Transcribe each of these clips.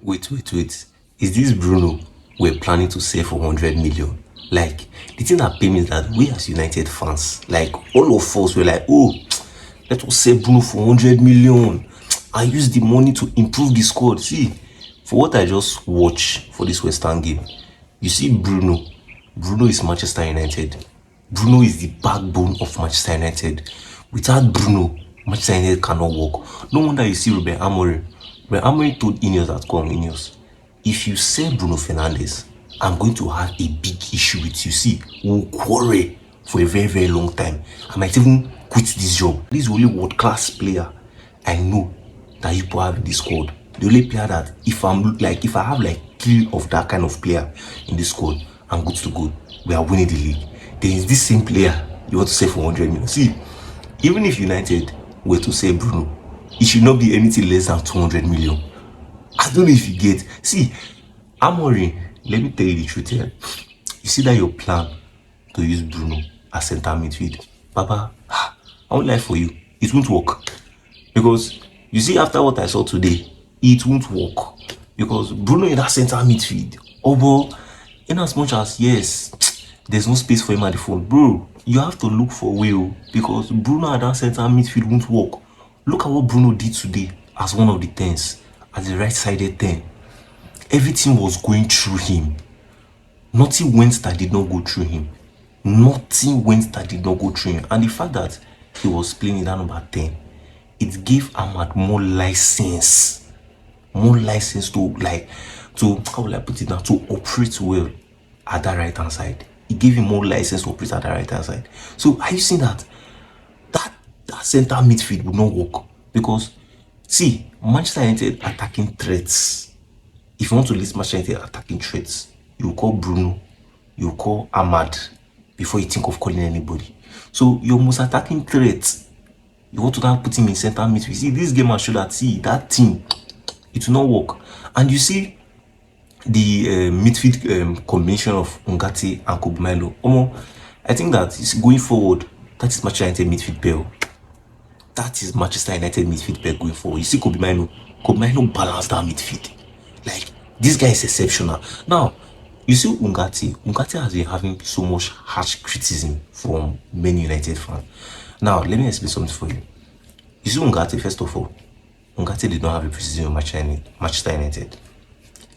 Wait. Is this Bruno we're planning to sell for 100 million? Like, the thing that paid me is that we as United fans, like, all of us were like, oh, let us sell Bruno for 100 million. I use the money to improve the squad. See, for what I just watched for this Western game, you see Bruno. Bruno is Manchester United. Bruno is the backbone of Manchester United. Without Bruno, Manchester United cannot work. No wonder you see Ruben Amorim. Ruben Amorim told Ineos that, come Ineos, if you sell Bruno Fernandes, I'm going to have a big issue with you. See, we'll quarrel for a very, very long time. I might even quit this job. This is the only world-class player I know that you have in this squad. The only player that if I have like 3 of that kind of player in this squad, I'm good to go. We are winning the league. There is this same player you want to sell for 100 million. See, even if United were to sell Bruno, it should not be anything less than 200 million. I don't know if you get. See, Amorim, let me tell you the truth here. You see that your plan to use Bruno as centre midfield, Baba, I won't lie for you, it won't work. Because you see, after what I saw today, it won't work. Because Bruno in that centre midfield, although in as much as yes, there's no space for him at the front, bro, you have to look for a way, because Bruno at that centre midfield won't work. Look at what Bruno did today as one of the 10s, as the right-sided 10. Everything was going through him. Nothing went that did not go through him. Nothing went that did not go through him. And the fact that he was playing in that number 10, it gave Ahmad more license to how will I put it now, to operate well at that right hand side. It gave him more license to operate at that right hand side. So are you seeing that center midfield would not work? Because see, Manchester United attacking threats. If you want to list Manchester United attacking threats, you call Bruno, you call Ahmad before you think of calling anybody. So your most attacking threat, you want to now put him in center midfield. See, this game has shown that that team, it will not work. And you see the midfield combination of Ugarte and Kobe. I think that is going forward. That is Manchester United midfield pair. That is Manchester United midfield pair going forward. You see Kobe balanced that midfield. Like, this guy is exceptional. Now, you see Ugarte. Ugarte has been having so much harsh criticism from many United fans. Now, let me explain something for you. You see Ugarte, first of all, Ugarte did not have a preseason in Manchester United.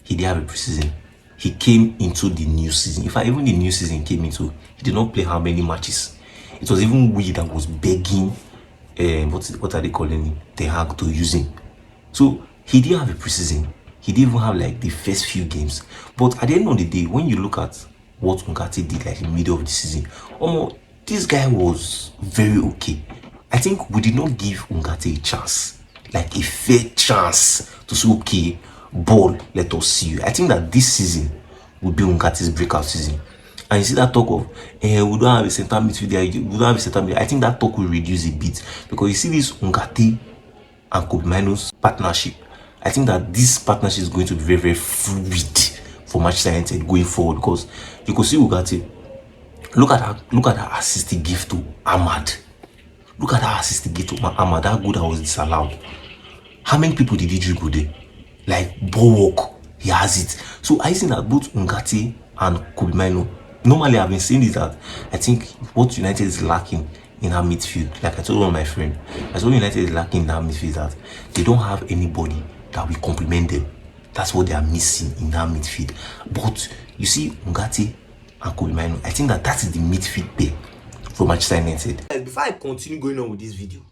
He did have a preseason. He came into the new season. In fact, even the new season he came into, he did not play how many matches. It was even we that was begging, what are they calling him? They had to use him. So, he didn't have a preseason. He didn't even have like the first few games. But at the end of the day, when you look at what Ugarte did like in the middle of the season, this guy was very okay. I think we did not give Ugarte a chance, like a fair chance to say, okay, ball, let us see you. I think that this season will be Ungate's breakout season. And you see that talk of, we don't have a center midfielder, I think that talk will reduce a bit. Because you see this Ugarte and Kobe partnership, I think that this partnership is going to be very, very fluid for Manchester United going forward. Because you could see Ugarte, look at that assist he gave to Ahmad. Look at that assist he gave to Ahmad. That goal that was disallowed. How many people did he dribble there? Like ball walk, he has it. So I think that both Ugarte and Kobe Mino, normally I've been saying this, that I think what United is lacking in our midfield, like I told one of my friends, I told United is lacking in our midfield that they don't have anybody that will complement them. That's what they are missing in that midfield. But you see Ugarte and Kobe Mino, I think that is the midfield pair for Manchester United. Before I continue going on with this video,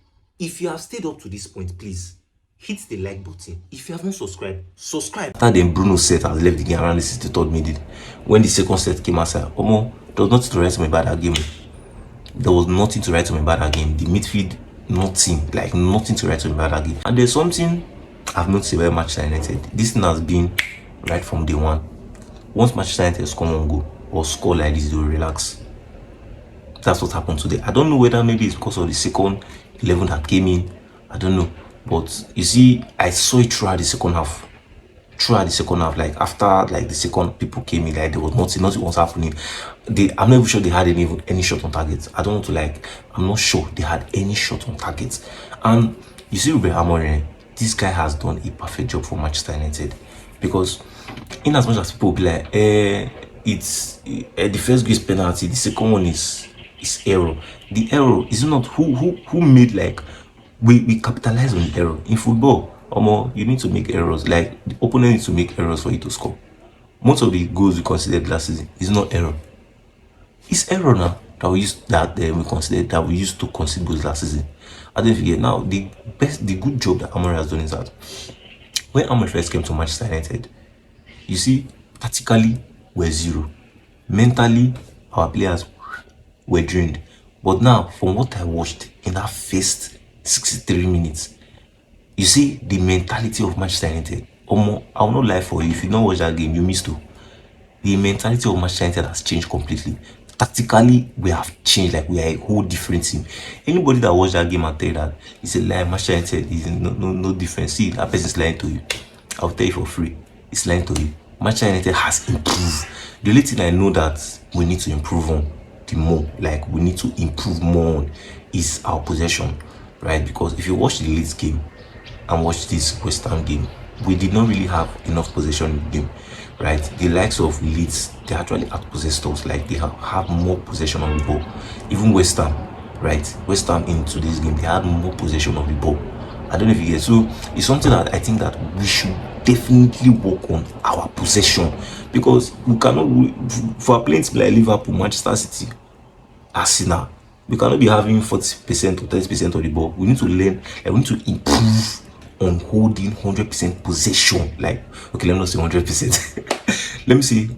if you have stayed up to this point, please hit the like button. If you haven't subscribed, subscribe. After then Bruno set has left the game around the 63rd minute. When the second set came outside, there was nothing to write to me about that game. There was nothing to write to me about that game. The midfield, nothing to write to me about that game. And there's something I've noticed about Manchester United. This thing has been right from day one. Once Manchester United come on goal or score like this, they'll relax. That's what happened today. I don't know whether maybe it's because of the second 11 that came in. I don't know. But you see, I saw it throughout the second half. Like after the second people came in, like there was nothing was happening. I'm not even sure they had any shot on target. I don't want to I'm not sure they had any shot on target. And you see Ruben Amorim, this guy has done a perfect job for Manchester United. because in as much as people be like, it's the first goal is penalty, the second one is error. The error is not who made, like, we capitalize on error in football. You need to make errors. Like, the opponent needs to make errors for you to score. Most of the goals we considered last season is not error. It's error now that we used to concede goals last season. I don't forget now. The good job that Amorim has done is that when Amorim first came to Manchester United, you see, tactically we're zero. Mentally, our players were drained. But now, from what I watched in that first 63 minutes, you see the mentality of Manchester United. I will not lie for you. If you don't watch that game, you missed too. The mentality of Manchester United has changed completely. Tactically, we have changed. Like, we are a whole different team. Anybody that watched that game and tell you that it's a lie, Manchester United is no different. See, that person is lying to you. I'll tell you for free. It's lying to you. Manchester United has improved. The only thing I know that we need to improve on we need to improve more on, is our possession, right? Because if you watch the Leeds game and watch this West Ham game, we did not really have enough possession in the game, right? The likes of Leeds, they actually outpossessed us. Like, they have more possession of the ball. Even West Ham, right? West Ham in today's game, they had more possession of the ball. I don't know if you get. So it's something that I think that we should definitely work on, our possession, because we cannot, for playing teams like Liverpool, Manchester City, Arsenal, we cannot be having 40% or 30% of the ball. We need to learn, we need to improve on holding 100% possession. Like, okay, let me not say 100%. Let me say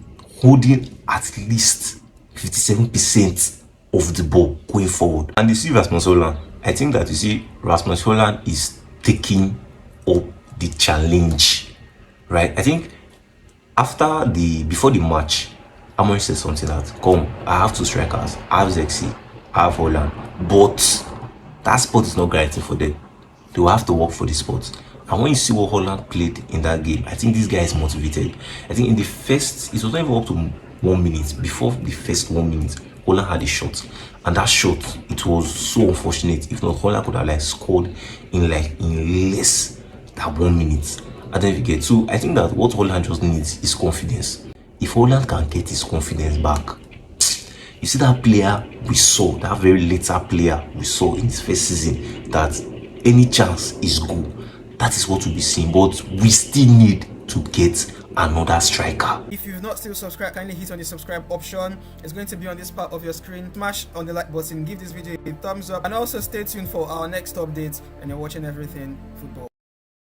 holding at least 57% of the ball going forward. And you see Rasmus Hojlund, I think that, you see, Rasmus Hojlund is taking up the challenge, right? I think before the match, Amorim said something that, come, I have two strikers, I have Zexi, I have Hojlund, but that spot is not guaranteed for them. They will have to work for the spot. And when you see what Hojlund played in that game, I think this guy is motivated. I think in the first, it was not even up to 1 minute. Before the first 1 minute, Hojlund had a shot, and that shot, it was so unfortunate. If not, Hojlund could have scored in less than 1 minute. I don't even get. So I think that what Hojlund just needs is confidence. If Hojlund can get his confidence back, you see that player we saw, that very later player we saw in his first season, that any chance is good. That is what we'll be seeing. But we still need to get another striker. If you've not still subscribed, kindly hit on the subscribe option. It's going to be on this part of your screen. Smash on the like button, give this video a thumbs up, and also stay tuned for our next updates. And you're watching Everything Football.